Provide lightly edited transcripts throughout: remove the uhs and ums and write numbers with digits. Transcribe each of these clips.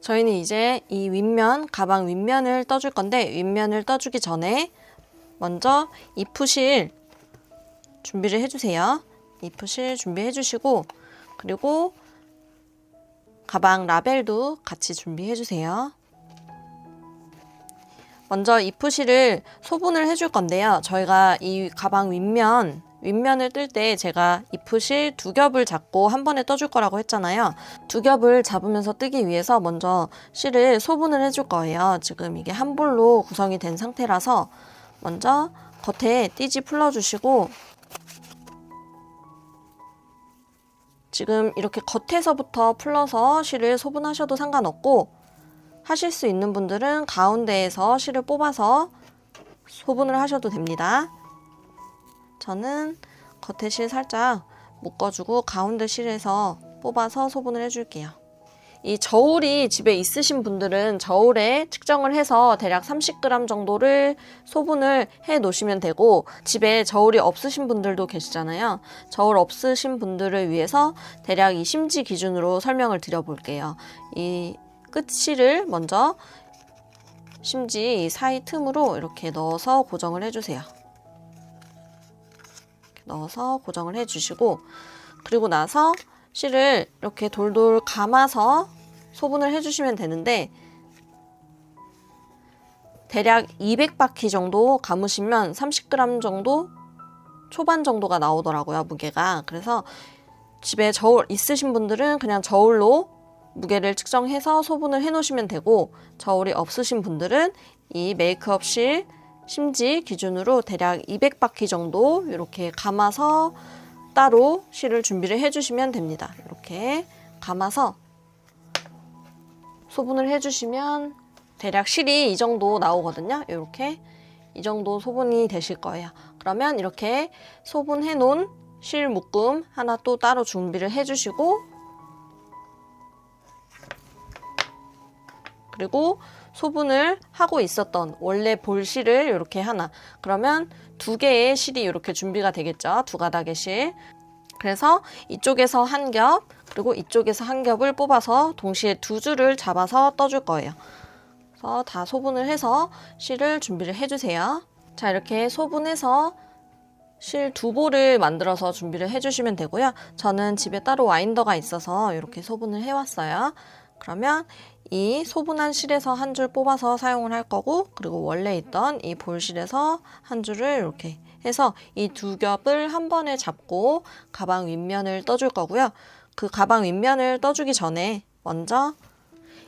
저희는 이제 이 윗면, 가방 윗면을 떠줄 건데, 윗면을 떠주기 전에 먼저 이 푸실 준비를 해주세요. 이 푸실 준비해 주시고, 그리고 가방 라벨도 같이 준비해 주세요. 먼저 이 푸실을 소분을 해줄 건데요. 저희가 이 가방 윗면을 뜰 때 제가 이 푸실 두 겹을 잡고 한 번에 떠줄 거라고 했잖아요. 두 겹을 잡으면서 뜨기 위해서 먼저 실을 소분을 해줄 거예요. 지금 이게 한 볼로 구성이 된 상태라서 먼저 겉에 띠지 풀어주시고, 지금 이렇게 겉에서부터 풀러서 실을 소분하셔도 상관없고, 하실 수 있는 분들은 가운데에서 실을 뽑아서 소분을 하셔도 됩니다. 저는 겉에 실 살짝 묶어주고 가운데 실에서 뽑아서 소분을 해줄게요. 이 저울이 집에 있으신 분들은 저울에 측정을 해서 대략 30g 정도를 소분을 해 놓으시면 되고, 집에 저울이 없으신 분들도 계시잖아요. 저울 없으신 분들을 위해서 대략 이 심지 기준으로 설명을 드려볼게요. 이 끝실을 먼저 심지 사이 틈으로 이렇게 넣어서 고정을 해주세요. 넣어서 고정을 해주시고, 그리고 나서 실을 이렇게 돌돌 감아서 소분을 해주시면 되는데, 대략 200바퀴 정도 감으시면 30g 정도 초반 정도가 나오더라고요, 무게가. 그래서 집에 저울 있으신 분들은 그냥 저울로 무게를 측정해서 소분을 해 놓으시면 되고, 저울이 없으신 분들은 이 메이크업 실 심지 기준으로 대략 200바퀴 정도 이렇게 감아서 따로 실을 준비를 해주시면 됩니다. 이렇게 감아서 소분을 해주시면 대략 실이 이 정도 나오거든요. 이렇게 이 정도 소분이 되실 거예요. 그러면 이렇게 소분해 놓은 실 묶음 하나 또 따로 준비를 해주시고, 그리고 소분을 하고 있었던 원래 볼 실을 이렇게 하나, 그러면 두 개의 실이 이렇게 준비가 되겠죠. 두 가닥의 실. 그래서 이쪽에서 한 겹, 그리고 이쪽에서 한 겹을 뽑아서 동시에 두 줄을 잡아서 떠줄 거예요. 그래서 다 소분을 해서 실을 준비를 해주세요. 자, 이렇게 소분해서 실 두 볼을 만들어서 준비를 해주시면 되고요. 저는 집에 따로 와인더가 있어서 이렇게 소분을 해왔어요. 그러면 이 소분한 실에서 한 줄 뽑아서 사용을 할 거고, 그리고 원래 있던 이 볼실에서 한 줄을 이렇게 해서 이 두 겹을 한 번에 잡고 가방 윗면을 떠줄 거고요. 그 가방 윗면을 떠주기 전에 먼저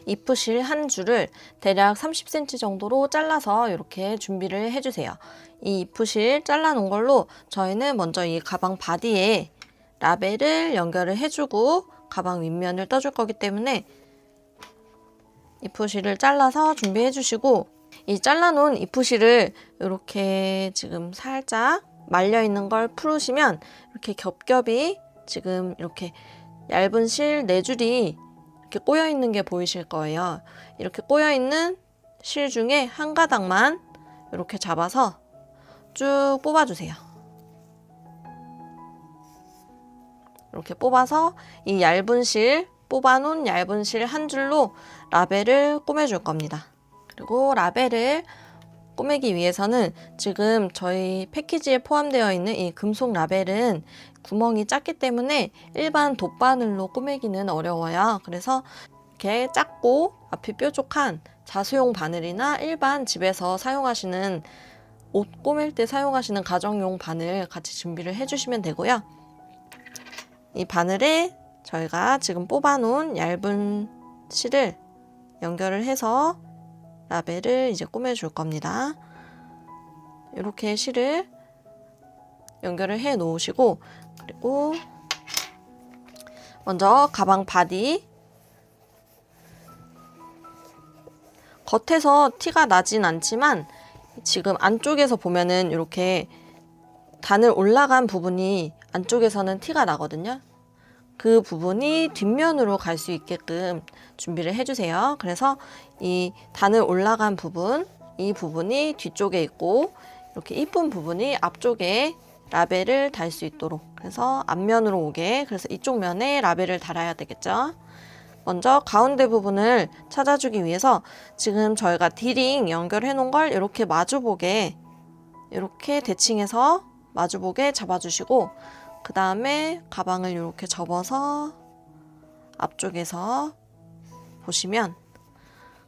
이프실 한 줄을 대략 30cm 정도로 잘라서 이렇게 준비를 해주세요. 이 이프실 잘라놓은 걸로 저희는 먼저 이 가방 바디에 라벨을 연결을 해주고 가방 윗면을 떠줄 거기 때문에 이프실을 잘라서 준비해 주시고, 이 잘라놓은 이프실을 이렇게 지금 살짝 말려있는 걸 풀으시면 이렇게 겹겹이 지금 이렇게 얇은 실 4줄이 이렇게 꼬여있는 게 보이실 거예요. 이렇게 꼬여있는 실 중에 한 가닥만 이렇게 잡아서 쭉 뽑아주세요. 이렇게 뽑아서 이 얇은 실, 뽑아놓은 얇은 실 한 줄로 라벨을 꼬매줄 겁니다. 그리고 라벨을 꼬매기 위해서는 지금 저희 패키지에 포함되어 있는 이 금속 라벨은 구멍이 작기 때문에 일반 돗바늘로 꼬매기는 어려워요. 그래서 이렇게 작고 앞이 뾰족한 자수용 바늘이나 일반 집에서 사용하시는 옷 꼬맬 때 사용하시는 가정용 바늘 같이 준비를 해주시면 되고요. 이 바늘에 저희가 지금 뽑아놓은 얇은 실을 연결을 해서 라벨을 이제 꼬매줄 겁니다. 이렇게 실을 연결을 해 놓으시고, 그리고 먼저 가방 바디, 겉에서 티가 나진 않지만 지금 안쪽에서 보면은 이렇게 단을 올라간 부분이 안쪽에서는 티가 나거든요. 그 부분이 뒷면으로 갈 수 있게끔 준비를 해주세요. 그래서 이 단을 올라간 부분, 이 부분이 뒤쪽에 있고 이렇게 이쁜 부분이 앞쪽에 라벨을 달 수 있도록, 그래서 앞면으로 오게, 그래서 이쪽 면에 라벨을 달아야 되겠죠. 먼저 가운데 부분을 찾아주기 위해서 지금 저희가 D링 연결해 놓은 걸 이렇게 마주보게, 이렇게 대칭해서 마주보게 잡아주시고, 그 다음에 가방을 이렇게 접어서 앞쪽에서 보시면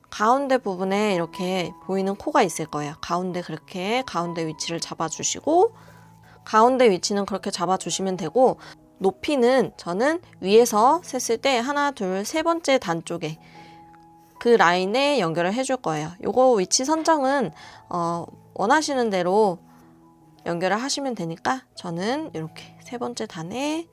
가운데 부분에 이렇게 보이는 코가 있을 거예요. 가운데 그렇게 가운데 위치를 잡아주시고, 가운데 위치는 그렇게 잡아주시면 되고, 높이는 저는 위에서 셌을 때 하나, 둘, 세 번째 단 쪽에 그 라인에 연결을 해줄 거예요. 요거 위치 선정은 원하시는 대로 연결을 하시면 되니까 저는 이렇게 세 번째 단에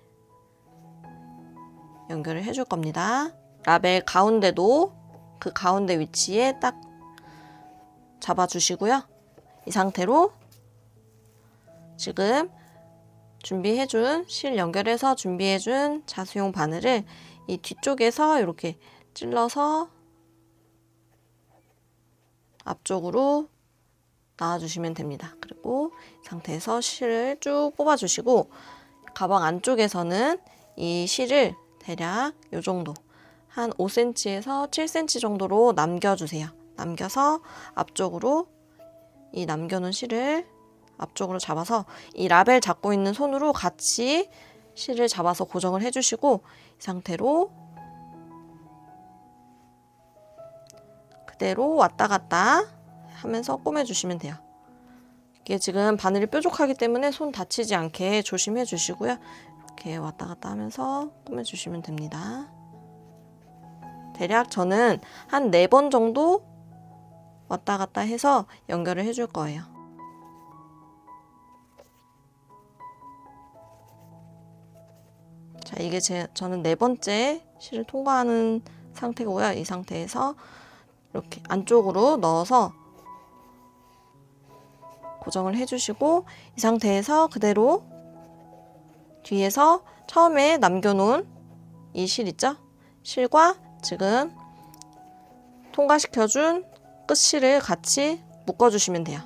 연결을 해줄 겁니다. 라벨 가운데도 그 가운데 위치에 딱 잡아주시고요. 이 상태로 지금 준비해준, 실 연결해서 준비해준 자수용 바늘을 이 뒤쪽에서 이렇게 찔러서 앞쪽으로 놔주시면 됩니다. 그리고 이 상태에서 실을 쭉 뽑아주시고, 가방 안쪽에서는 이 실을 대략 이 정도, 한 5cm에서 7cm 정도로 남겨주세요. 남겨서 앞쪽으로 이 남겨놓은 실을 앞쪽으로 잡아서 이 라벨 잡고 있는 손으로 같이 실을 잡아서 고정을 해주시고, 이 상태로 그대로 왔다 갔다 하면서 꼬매주시면 돼요. 이게 지금 바늘이 뾰족하기 때문에 손 다치지 않게 조심해 주시고요. 이렇게 왔다 갔다 하면서 꼬매주시면 됩니다. 대략 저는 한 4번 정도 왔다 갔다 해서 연결을 해줄 거예요. 자, 이게 저는 4번째 실을 통과하는 상태고요. 이 상태에서 이렇게 안쪽으로 넣어서 고정을 해주시고, 이 상태에서 그대로 뒤에서 처음에 남겨놓은 이 실 있죠? 실과 지금 통과시켜준 끝실을 같이 묶어주시면 돼요.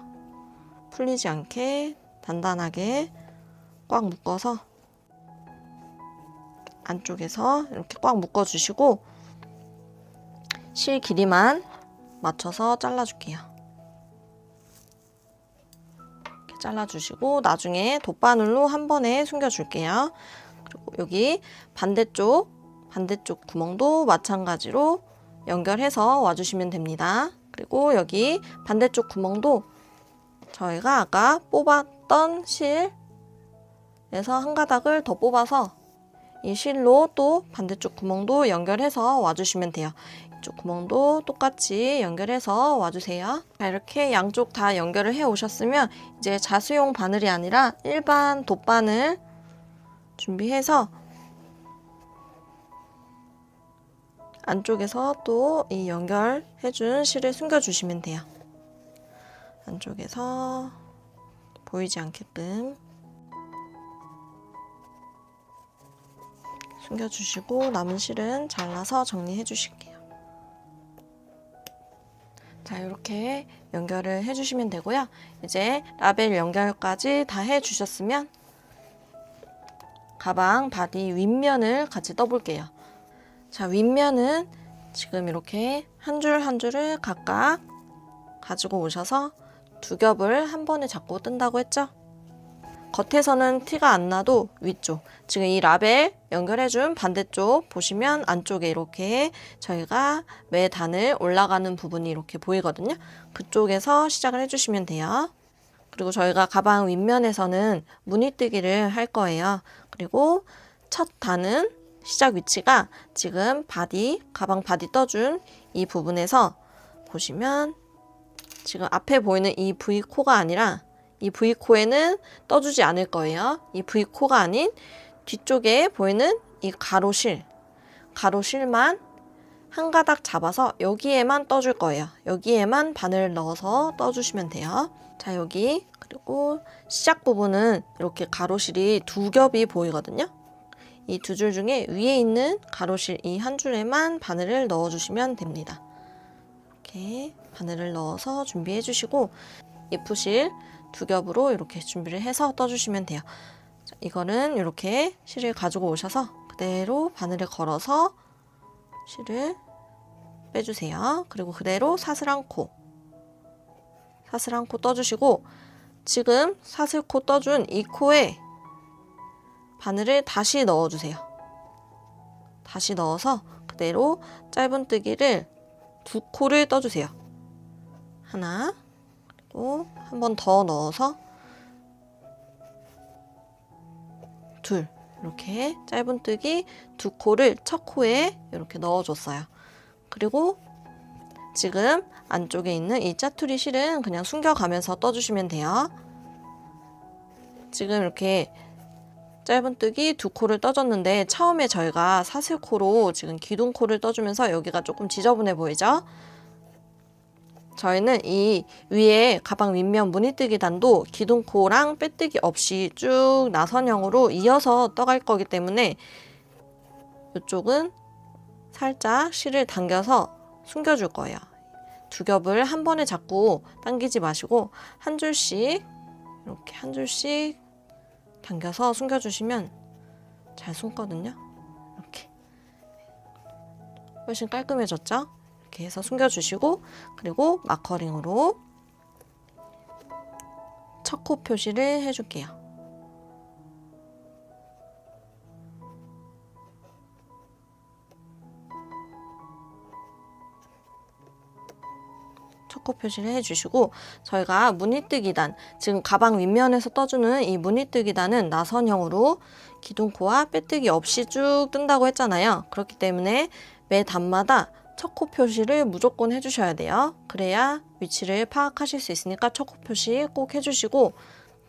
풀리지 않게 단단하게 꽉 묶어서 안쪽에서 이렇게 꽉 묶어주시고, 실 길이만 맞춰서 잘라줄게요. 이렇게 잘라주시고 나중에 돗바늘로 한 번에 숨겨줄게요. 그리고 여기 반대쪽 구멍도 마찬가지로 연결해서 와주시면 됩니다. 그리고 여기 반대쪽 구멍도 저희가 아까 뽑았던 실에서 한 가닥을 더 뽑아서 이 실로 또 반대쪽 구멍도 연결해서 와주시면 돼요. 이쪽 구멍도 똑같이 연결해서 와주세요. 자, 이렇게 양쪽 다 연결을 해 오셨으면 이제 자수용 바늘이 아니라 일반 돗바늘 준비해서 안쪽에서 또 이 연결해준 실을 숨겨주시면 돼요. 안쪽에서 보이지 않게끔 숨겨주시고 남은 실은 잘라서 정리해 주실게요. 자, 이렇게 연결을 해주시면 되고요. 이제 라벨 연결까지 다 해주셨으면 가방 바디 윗면을 같이 떠볼게요. 자, 윗면은 지금 이렇게 한 줄 한 줄을 각각 가지고 오셔서 두 겹을 한 번에 잡고 뜬다고 했죠? 겉에서는 티가 안 나도 위쪽, 지금 이 라벨 연결해준 반대쪽 보시면 안쪽에 이렇게 저희가 매 단을 올라가는 부분이 이렇게 보이거든요. 그쪽에서 시작을 해주시면 돼요. 그리고 저희가 가방 윗면에서는 무늬뜨기를 할 거예요. 그리고 첫 단은 시작 위치가 지금 가방 바디 떠준 이 부분에서 보시면 지금 앞에 보이는 이 V코가 아니라 이 V코에는 떠주지 않을 거예요. 이 V코가 아닌 뒤쪽에 보이는 이 가로실만 한 가닥 잡아서 여기에만 떠줄 거예요. 여기에만 바늘 넣어서 떠주시면 돼요. 자, 여기 그리고 시작 부분은 이렇게 가로실이 두 겹이 보이거든요. 이 두 줄 중에 위에 있는 가로실 이 한 줄에만 바늘을 넣어주시면 됩니다. 이렇게 바늘을 넣어서 준비해 주시고 이프실 두 겹으로 이렇게 준비를 해서 떠주시면 돼요. 자, 이거는 이렇게 실을 가지고 오셔서 그대로 바늘을 걸어서 실을 빼주세요. 그리고 그대로 사슬 한 코 떠주시고 지금 사슬 코 떠준 이 코에 바늘을 다시 넣어주세요. 다시 넣어서 그대로 짧은뜨기를 2코를 떠주세요. 하나, 그리고 한 번 더 넣어서 둘, 이렇게 짧은뜨기 2코를 첫 코에 이렇게 넣어줬어요. 그리고 지금 안쪽에 있는 이 짜투리 실은 그냥 숨겨가면서 떠주시면 돼요. 지금 이렇게 짧은뜨기 2코를 떠줬는데 처음에 저희가 사슬코로 지금 기둥코를 떠주면서 여기가 조금 지저분해 보이죠? 저희는 이 위에 가방 윗면 무늬뜨기 단도 기둥코랑 빼뜨기 없이 쭉 나선형으로 이어서 떠갈 거기 때문에 이쪽은 살짝 실을 당겨서 숨겨줄 거예요. 2겹을 한 번에 자꾸 당기지 마시고 한 줄씩 이렇게 한 줄씩 당겨서 숨겨주시면 잘 숨거든요. 이렇게 훨씬 깔끔해졌죠? 이렇게 해서 숨겨주시고 그리고 마커링으로 첫 코 표시를 해줄게요. 첫 코 표시를 해주시고 저희가 무늬뜨기단, 지금 가방 윗면에서 떠주는 이 무늬뜨기단은 나선형으로 기둥코와 빼뜨기 없이 쭉 뜬다고 했잖아요. 그렇기 때문에 매 단마다 첫 코 표시를 무조건 해주셔야 돼요. 그래야 위치를 파악하실 수 있으니까 첫 코 표시 꼭 해주시고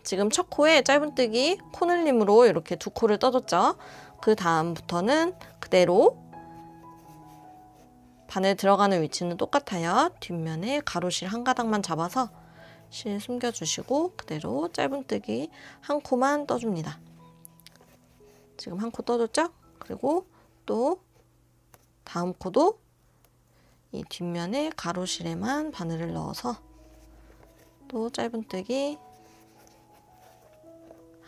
지금 첫 코에 짧은뜨기 코늘림으로 이렇게 2코를 떠줬죠. 그 다음부터는 그대로 바늘 들어가는 위치는 똑같아요. 뒷면에 가로실 한 가닥만 잡아서 실 숨겨주시고 그대로 짧은뜨기 한 코만 떠줍니다. 지금 한 코 떠줬죠? 그리고 또 다음 코도 이 뒷면에 가로실에만 바늘을 넣어서 또 짧은뜨기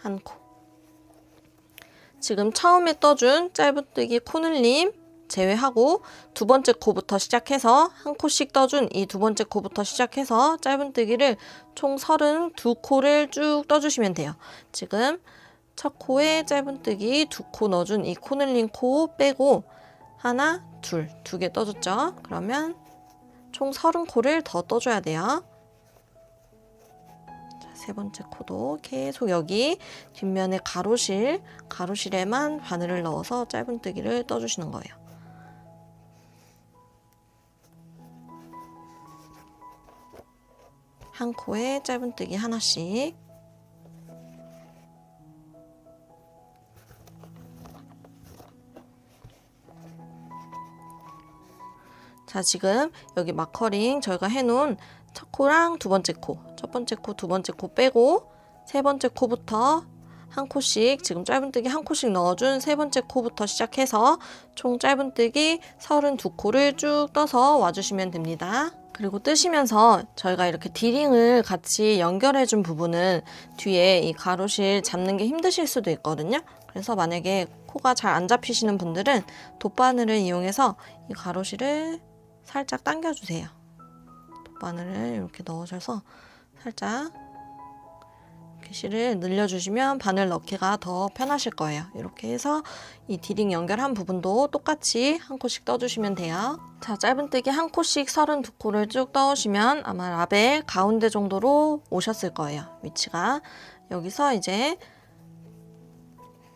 한 코. 지금 처음에 떠준 짧은뜨기 코늘림 제외하고 2번째 코부터 시작해서 한 코씩 떠준 이 2번째 코부터 시작해서 짧은뜨기를 총 32코를 쭉 떠주시면 돼요. 지금 첫 코에 짧은뜨기 2코 넣어준 이 코늘림 코 빼고 하나, 둘, 2개 떠줬죠? 그러면 총 30코를 더 떠줘야 돼요. 자, 세 번째 코도 계속 여기 뒷면에 가로실에만 바늘을 넣어서 짧은뜨기를 떠주시는 거예요. 한 코에 짧은뜨기 하나씩. 자, 지금 여기 마커링 저희가 해놓은 첫 코랑 2번째 코, 첫 번째 코, 2번째 코 빼고 세 번째 코부터 한 코씩, 지금 짧은뜨기 한 코씩 넣어준 세 번째 코부터 시작해서 총 짧은뜨기 32코를 쭉 떠서 와주시면 됩니다. 그리고 뜨시면서 저희가 이렇게 디링을 같이 연결해준 부분은 뒤에 이 가로실 잡는 게 힘드실 수도 있거든요. 그래서 만약에 코가 잘 안 잡히시는 분들은 돗바늘을 이용해서 이 가로실을 살짝 당겨주세요. 돗바늘을 이렇게 넣으셔서 살짝 이렇게 실을 늘려주시면 바늘 넣기가 더 편하실 거예요. 이렇게 해서 이 디링 연결한 부분도 똑같이 한 코씩 떠주시면 돼요. 자, 짧은뜨기 한 코씩 32코를 쭉 떠오시면 아마 라벨 가운데 정도로 오셨을 거예요. 위치가. 여기서 이제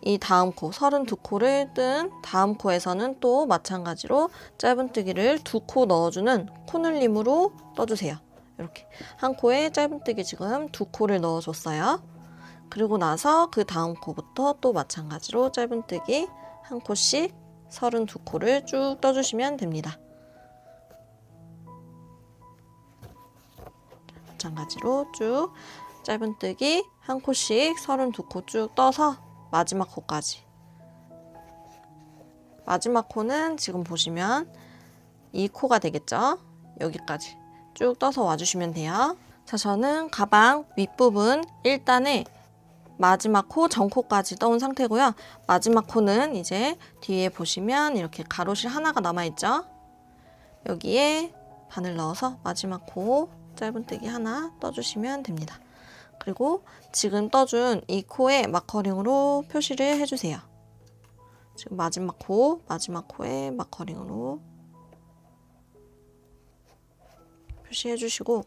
이 다음 코 32코를 뜬 다음 코에서는 또 마찬가지로 짧은뜨기를 2코 넣어주는 코늘림으로 떠주세요. 이렇게 한 코에 짧은뜨기 지금 2코를 넣어줬어요. 그리고 나서 그 다음 코부터 또 마찬가지로 짧은뜨기 한 코씩 32코를 쭉 떠주시면 됩니다. 마찬가지로 쭉 짧은뜨기 한 코씩 32코 쭉 떠서 마지막 코까지. 마지막 코는 지금 보시면 이 코가 되겠죠? 여기까지 쭉 떠서 와주시면 돼요. 자, 저는 가방 윗부분 1단에 마지막 코 전코까지 떠온 상태고요. 마지막 코는 이제 뒤에 보시면 이렇게 가로실 하나가 남아있죠. 여기에 바늘 넣어서 마지막 코 짧은뜨기 하나 떠주시면 됩니다. 그리고 지금 떠준 이 코에 마커링으로 표시를 해주세요. 지금 마지막 코에 마커링으로 표시해주시고,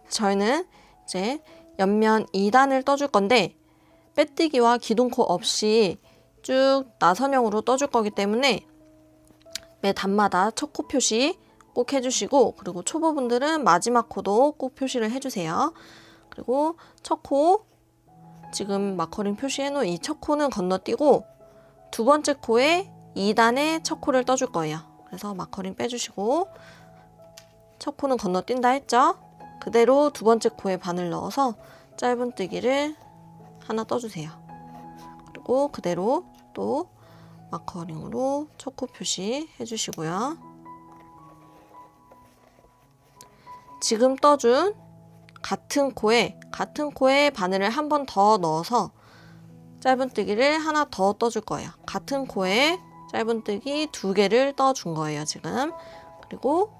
저희는 이제 옆면 2단을 떠줄 건데 빼뜨기와 기둥코 없이 쭉 나선형으로 떠줄 거기 때문에 매 단마다 첫 코 표시 꼭 해주시고, 그리고 초보분들은 마지막 코도 꼭 표시를 해주세요. 그리고 첫 코, 지금 마커링 표시해 놓은 이 첫 코는 건너뛰고 두 번째 코에 2단에 첫 코를 떠줄 거예요. 그래서 마커링 빼주시고, 첫 코는 건너뛴다 했죠? 그대로 두 번째 코에 바늘 넣어서 짧은뜨기를 하나 떠주세요. 그리고 그대로 또 마커링으로 첫 코 표시 해주시고요. 지금 떠준 같은 코에 바늘을 한 번 더 넣어서 짧은뜨기를 하나 더 떠줄 거예요. 같은 코에 짧은뜨기 2개를 떠준 거예요, 지금. 그리고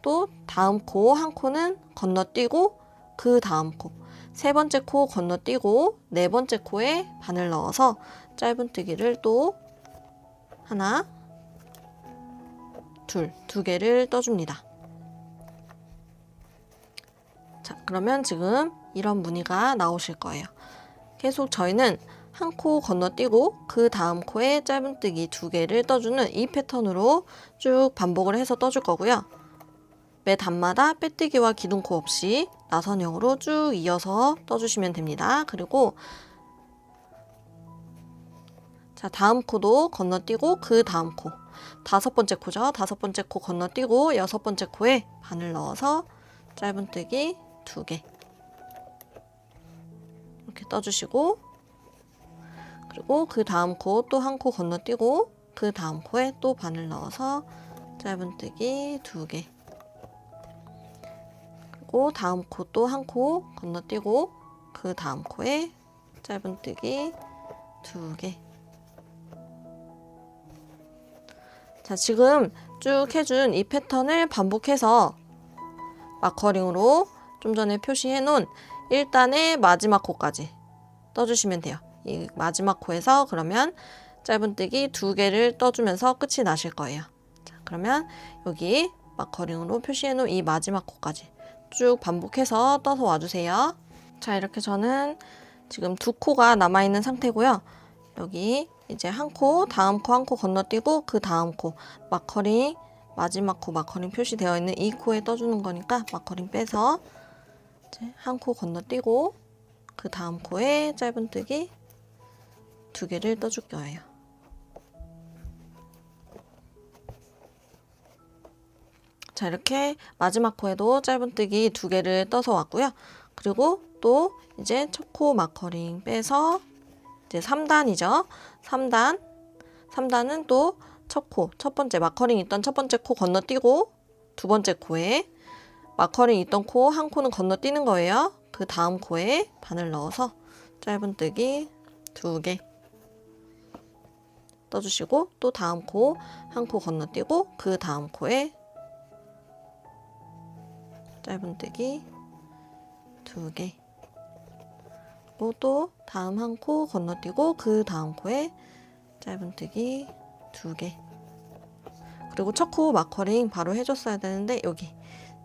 또 다음 코 한 코는 건너뛰고 그 다음 코, 세 번째 코 건너뛰고 네 번째 코에 바늘 넣어서 짧은뜨기를 또 하나, 두 개를 떠줍니다. 자, 그러면 지금 이런 무늬가 나오실 거예요. 계속 저희는 한 코 건너뛰고 그 다음 코에 짧은뜨기 2개를 떠주는 이 패턴으로 쭉 반복을 해서 떠줄 거고요. 매 단마다 빼뜨기와 기둥코 없이 나선형으로 쭉 이어서 떠주시면 됩니다. 그리고 자, 다음 코도 건너뛰고 그 다음 코, 다섯 번째 코죠. 다섯 번째 코 건너뛰고 여섯 번째 코에 바늘 넣어서 짧은뜨기 2개 이렇게 떠주시고, 그리고 그 다음 코 또 한 코 건너뛰고 그 다음 코에 또 바늘 넣어서 짧은뜨기 2개, 그리고 다음 코 또 한 코 건너뛰고 그 다음 코에 짧은뜨기 2개. 자, 지금 쭉 해준 이 패턴을 반복해서 마커링으로 좀 전에 표시해 놓은 1단의 마지막 코까지 떠주시면 돼요. 이 마지막 코에서 그러면 짧은뜨기 2개를 떠주면서 끝이 나실 거예요. 자, 그러면 여기 마커링으로 표시해 놓은 이 마지막 코까지 쭉 반복해서 떠서 와주세요. 자, 이렇게 저는 지금 2코가 남아있는 상태고요. 여기 이제 한 코, 다음 코 한 코 건너뛰고 그 다음 코 마커링, 마지막 코 마커링 표시되어 있는 이 코에 떠주는 거니까 마커링 빼서 이제 한 코 건너뛰고 그 다음 코에 짧은뜨기 2개를 떠줄 거예요. 자, 이렇게 마지막 코에도 짧은뜨기 2개를 떠서 왔고요. 그리고 또 이제 첫 코 마커링 빼서 이제 3단이죠. 3단은 또 첫 코, 첫 번째 마커링 있던 첫 번째 코 건너뛰고 두 번째 코에 마커링 있던 코 한 코는 건너뛰는 거예요. 그 다음 코에 바늘 넣어서 짧은뜨기 2개 떠주시고, 또 다음 코 한 코 건너뛰고 그 다음 코에 짧은뜨기 2개, 그리고 또 다음 한 코 건너뛰고 그 다음 코에 짧은뜨기 2개, 그리고 첫 코 마커링 바로 해줬어야 되는데 여기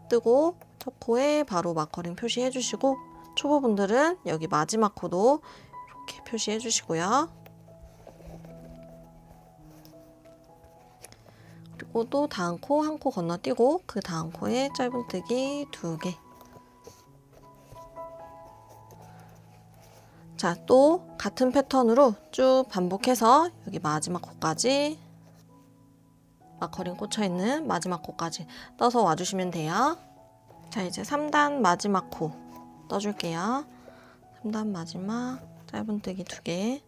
뜨고 첫 코에 바로 마커링 표시해 주시고, 초보분들은 여기 마지막 코도 이렇게 표시해 주시고요. 그리고 또 다음 코 한 코 건너뛰고 그 다음 코에 짧은뜨기 2개. 자, 또 같은 패턴으로 쭉 반복해서 여기 마지막 코까지 마커링 꽂혀있는 마지막 코까지 떠서 와주시면 돼요. 자, 이제 3단 마지막 코 떠줄게요. 3단 마지막 짧은뜨기 2개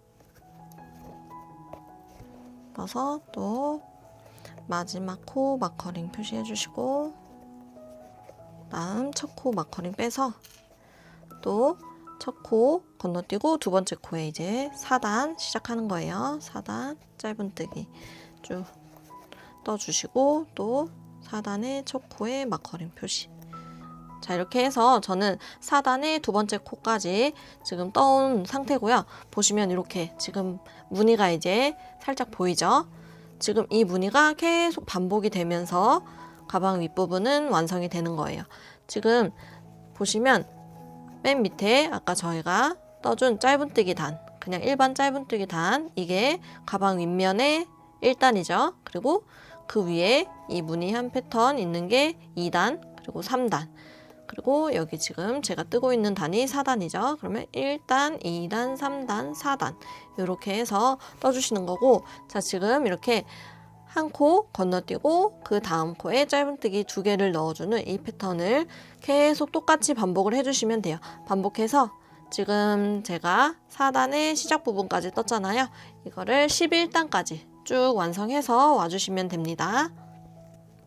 떠서 또 마지막 코 마커링 표시해 주시고, 다음 첫 코 마커링 빼서 또 첫 코 건너뛰고 두 번째 코에 이제 4단 시작하는 거예요. 4단 짧은뜨기 쭉 떠주시고, 또 4단의 첫 코에 마커링 표시. 자, 이렇게 해서 저는 4단의 두 번째 코까지 지금 떠온 상태고요. 보시면 이렇게 지금 무늬가 이제 살짝 보이죠? 지금 이 무늬가 계속 반복이 되면서 가방 윗부분은 완성이 되는 거예요. 지금 보시면 맨 밑에 아까 저희가 떠준 짧은뜨기 단, 그냥 일반 짧은뜨기 단, 이게 가방 윗면의 1단이죠. 그리고 그 위에 이 무늬한 패턴 있는 게 2단, 그리고 3단. 그리고 여기 지금 제가 뜨고 있는 단이 4단이죠. 그러면 1단, 2단, 3단, 4단 이렇게 해서 떠주시는 거고, 자, 지금 이렇게 한 코 건너뛰고 그 다음 코에 짧은뜨기 2개를 넣어주는 이 패턴을 계속 똑같이 반복을 해주시면 돼요. 반복해서 지금 제가 4단의 시작 부분까지 떴잖아요. 이거를 11단까지 쭉 완성해서 와주시면 됩니다.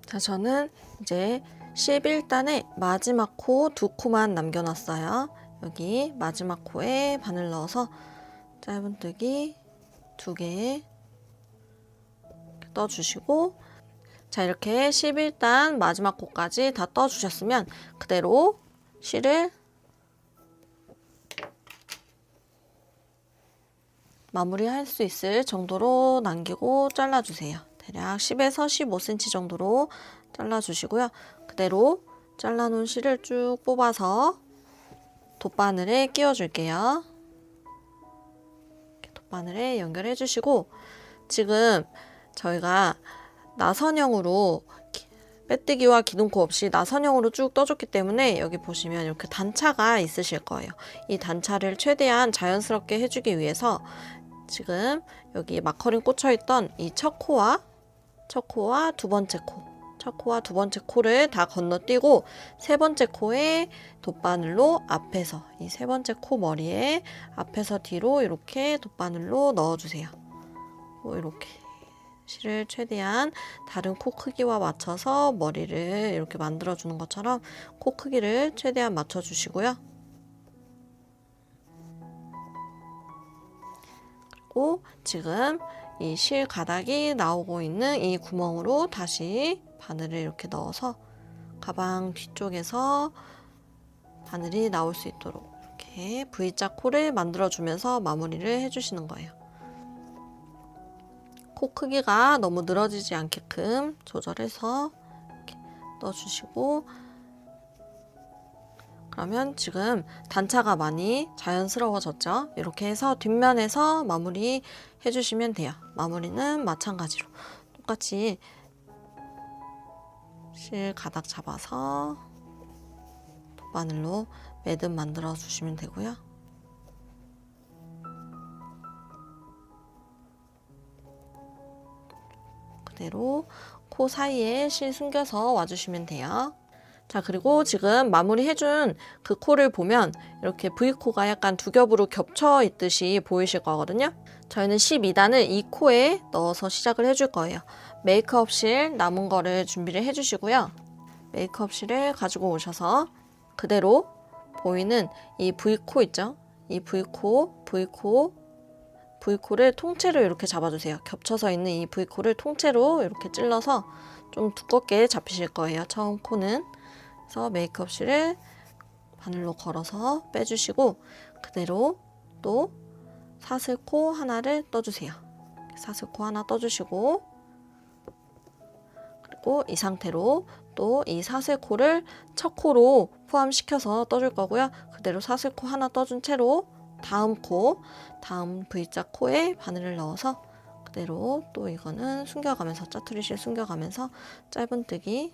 자, 저는 이제 11단의 마지막 코 2코만 남겨놨어요. 여기 마지막 코에 바늘 넣어서 짧은뜨기 2개 떠주시고, 자, 이렇게 11단 마지막 코까지 다 떠주셨으면 그대로 실을 마무리할 수 있을 정도로 남기고 잘라주세요. 대략 10에서 15cm 정도로 잘라주시고요. 그대로 잘라놓은 실을 쭉 뽑아서 돗바늘에 끼워줄게요. 이렇게 돗바늘에 연결해 주시고, 지금 저희가 나선형으로 빼뜨기와 기둥코 없이 나선형으로 쭉 떠줬기 때문에 여기 보시면 이렇게 단차가 있으실 거예요. 이 단차를 최대한 자연스럽게 해주기 위해서 지금 여기 마커링 꽂혀있던 이 첫 코와 두 번째 코, 첫 코와 두 번째 코를 다 건너뛰고 세 번째 코에 돗바늘로 앞에서, 이 세 번째 코 머리에 앞에서 뒤로 이렇게 돗바늘로 넣어주세요. 이렇게 실을 최대한 다른 코 크기와 맞춰서 머리를 이렇게 만들어주는 것처럼 코 크기를 최대한 맞춰주시고요. 그리고 지금 이 실 가닥이 나오고 있는 이 구멍으로 다시 바늘을 이렇게 넣어서 가방 뒤쪽에서 바늘이 나올 수 있도록 이렇게 V자 코를 만들어주면서 마무리를 해주시는 거예요. 코 크기가 너무 늘어지지 않게끔 조절해서 이렇게 넣어주시고, 그러면 지금 단차가 많이 자연스러워졌죠? 이렇게 해서 뒷면에서 마무리 해주시면 돼요. 마무리는 마찬가지로 똑같이 실 가닥 잡아서 돗바늘로 매듭 만들어 주시면 되고요. 그대로 코 사이에 실 숨겨서 와주시면 돼요. 자, 그리고 지금 마무리 해준 그 코를 보면 이렇게 V코가 약간 두 겹으로 겹쳐 있듯이 보이실 거거든요. 저희는 12단을 이 코에 넣어서 시작을 해줄 거예요. 메이크업 실 남은 거를 준비를 해주시고요. 메이크업 실을 가지고 오셔서 그대로 보이는 이 V코 있죠? 이 V코를 통째로 이렇게 잡아주세요. 겹쳐서 있는 이 V코를 통째로 이렇게 찔러서 좀 두껍게 잡히실 거예요. 처음 코는. 그래서 메이크업 실을 바늘로 걸어서 빼주시고 그대로 또 사슬코 하나를 떠주세요. 사슬코 하나 떠주시고, 그리고 이 상태로 또 이 사슬코를 첫 코로 포함시켜서 떠줄 거고요. 그대로 사슬코 하나 떠준 채로 다음 V자 코에 바늘을 넣어서 그대로 또 이거는 숨겨가면서, 짜투리실 숨겨가면서 짧은뜨기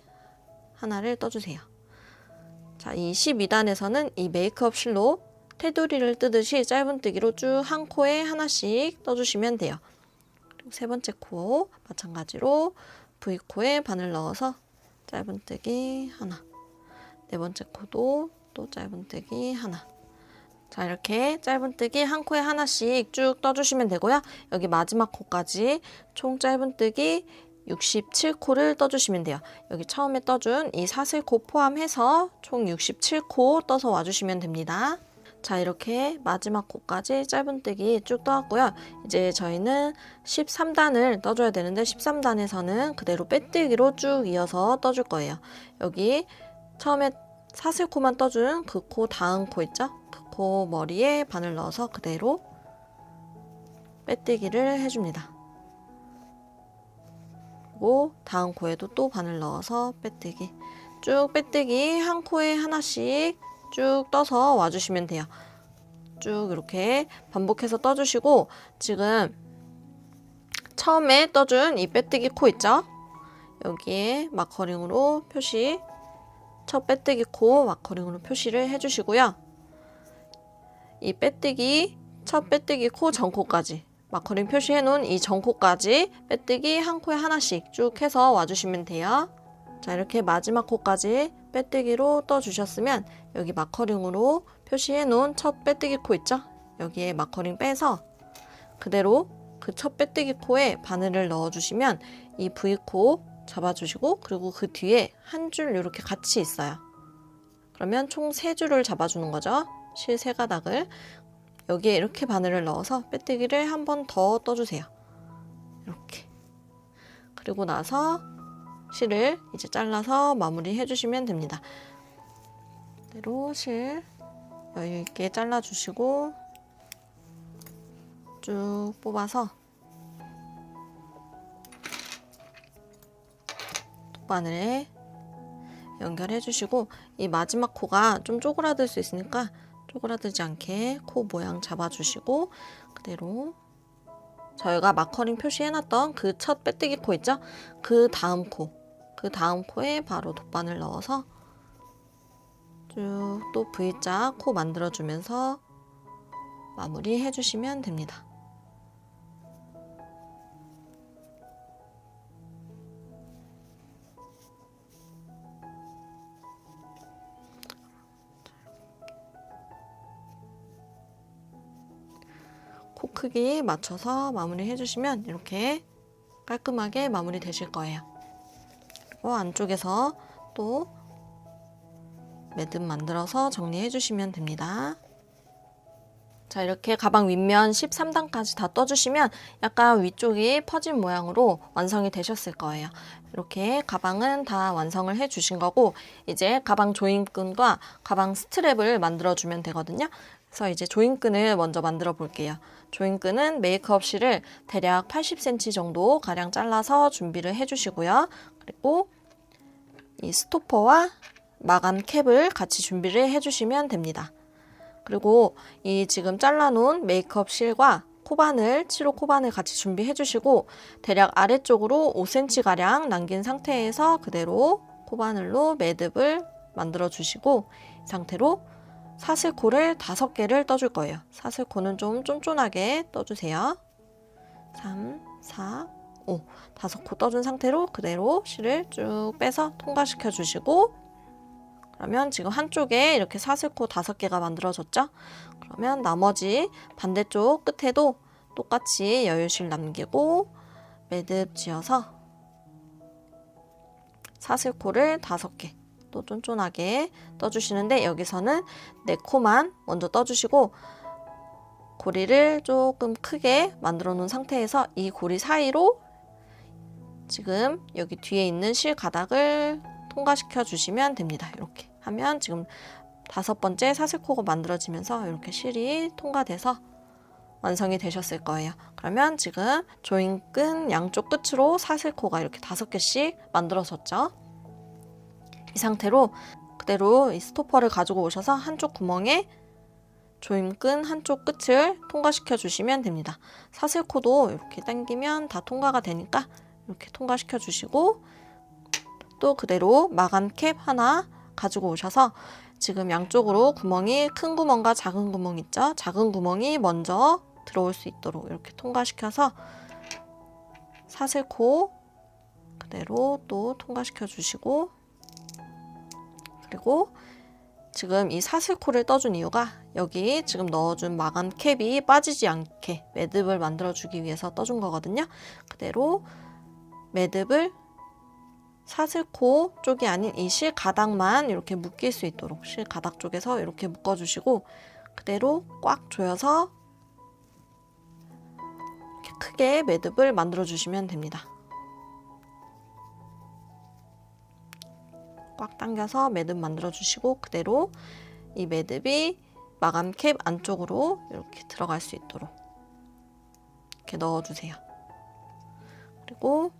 하나를 떠주세요. 자, 이 12단에서는 이 메이크업 실로 테두리를 뜨듯이 짧은뜨기로 쭉 한 코에 하나씩 떠주시면 돼요. 그리고 세 번째 코 마찬가지로 V코에 바늘 넣어서 짧은뜨기 하나, 네 번째 코도 또 짧은뜨기 하나. 자, 이렇게 짧은뜨기 한 코에 하나씩 쭉 떠주시면 되고요. 여기 마지막 코까지 총 짧은뜨기 67코를 떠주시면 돼요. 여기 처음에 떠준 이 사슬코 포함해서 총 67코 떠서 와주시면 됩니다. 자, 이렇게 마지막 코까지 짧은뜨기 쭉 떠왔고요. 이제 저희는 13단을 떠줘야 되는데 13단에서는 그대로 빼뜨기로 쭉 이어서 떠줄 거예요. 여기 처음에 사슬코만 떠준 그 코 다음 코 있죠? 그 코 머리에 바늘 넣어서 그대로 빼뜨기를 해줍니다. 그리고 다음 코에도 또 바늘 넣어서 빼뜨기, 쭉 빼뜨기 한 코에 하나씩 쭉 떠서 와주시면 돼요. 쭉 이렇게 반복해서 떠주시고, 지금 처음에 떠준 이 빼뜨기 코 있죠? 여기에 마커링으로 표시, 첫 빼뜨기 코 마커링으로 표시를 해주시고요. 이 빼뜨기, 첫 빼뜨기 코 전코까지 마커링 표시해 놓은 이 전코까지 빼뜨기 한 코에 하나씩 쭉 해서 와주시면 돼요. 자, 이렇게 마지막 코까지 빼뜨기로 떠주셨으면 여기 마커링으로 표시해 놓은 첫 빼뜨기 코 있죠? 여기에 마커링 빼서 그대로 그 첫 빼뜨기 코에 바늘을 넣어주시면 이 V코 잡아주시고, 그리고 그 뒤에 한 줄 이렇게 같이 있어요. 그러면 총 3줄을 잡아주는 거죠. 실 3가닥을 여기에 이렇게 바늘을 넣어서 빼뜨기를 한 번 더 떠주세요. 이렇게. 그리고 나서 실을 이제 잘라서 마무리 해주시면 됩니다. 그대로 실 여유 있게 잘라주시고 쭉 뽑아서 톱바늘에 연결해 주시고, 이 마지막 코가 좀 쪼그라들 수 있으니까 쪼그라들지 않게 코 모양 잡아주시고, 그대로 저희가 마커링 표시해놨던 그 첫 빼뜨기 코 있죠? 그 다음 코에 바로 돗바늘 넣어서 쭉 또 V자 코 만들어주면서 마무리 해주시면 됩니다. 코 크기 맞춰서 마무리 해주시면 이렇게 깔끔하게 마무리 되실 거예요. 그리고 안쪽에서 또 매듭 만들어서 정리해 주시면 됩니다. 자, 이렇게 가방 윗면 13단까지 다 떠주시면 약간 위쪽이 퍼진 모양으로 완성이 되셨을 거예요. 이렇게 가방은 다 완성을 해 주신 거고, 이제 가방 조임끈과 가방 스트랩을 만들어 주면 되거든요. 그래서 이제 조임끈을 먼저 만들어 볼게요. 조임끈은 메이크업 실을 대략 80cm 정도 가량 잘라서 준비를 해 주시고요. 그리고 이 스토퍼와 마감 캡을 같이 준비를 해 주시면 됩니다. 그리고 이 지금 잘라놓은 메이크업 실과 코바늘, 7호 코바늘 같이 준비해 주시고, 대략 아래쪽으로 5cm가량 남긴 상태에서 그대로 코바늘로 매듭을 만들어 주시고, 이 상태로 사슬코를 5개를 떠줄 거예요. 사슬코는 좀 쫀쫀하게 떠주세요. 3, 4, 5 5코 떠준 상태로 그대로 실을 쭉 빼서 통과시켜 주시고, 그러면 지금 한쪽에 이렇게 사슬코 5개가 만들어졌죠? 그러면 나머지 반대쪽 끝에도 똑같이 여유실 남기고 매듭 지어서 사슬코를 5개 또 쫀쫀하게 떠주시는데, 여기서는 4코만 먼저 떠주시고 고리를 조금 크게 만들어 놓은 상태에서 이 고리 사이로 지금 여기 뒤에 있는 실 가닥을 통과시켜 주시면 됩니다. 이렇게 하면 지금 5번째 사슬코가 만들어지면서 이렇게 실이 통과돼서 완성이 되셨을 거예요. 그러면 지금 조임끈 양쪽 끝으로 사슬코가 이렇게 5개씩 만들어졌죠. 이 상태로 그대로 이 스토퍼를 가지고 오셔서 한쪽 구멍에 조임끈 한쪽 끝을 통과시켜 주시면 됩니다. 사슬코도 이렇게 당기면 다 통과가 되니까 이렇게 통과시켜 주시고, 또 그대로 마감 캡 하나 가지고 오셔서 지금 양쪽으로 구멍이 큰 구멍과 작은 구멍 있죠? 작은 구멍이 먼저 들어올 수 있도록 이렇게 통과시켜서 사슬코 그대로 또 통과시켜 주시고, 그리고 지금 이 사슬코를 떠준 이유가 여기 지금 넣어준 마감 캡이 빠지지 않게 매듭을 만들어주기 위해서 떠준 거거든요. 그대로 매듭을 사슬코 쪽이 아닌 이 실가닥만 이렇게 묶일 수 있도록 실가닥 쪽에서 이렇게 묶어주시고 그대로 꽉 조여서 이렇게 크게 매듭을 만들어 주시면 됩니다. 꽉 당겨서 매듭 만들어 주시고 그대로 이 매듭이 마감 캡 안쪽으로 이렇게 들어갈 수 있도록 이렇게 넣어 주세요. 그리고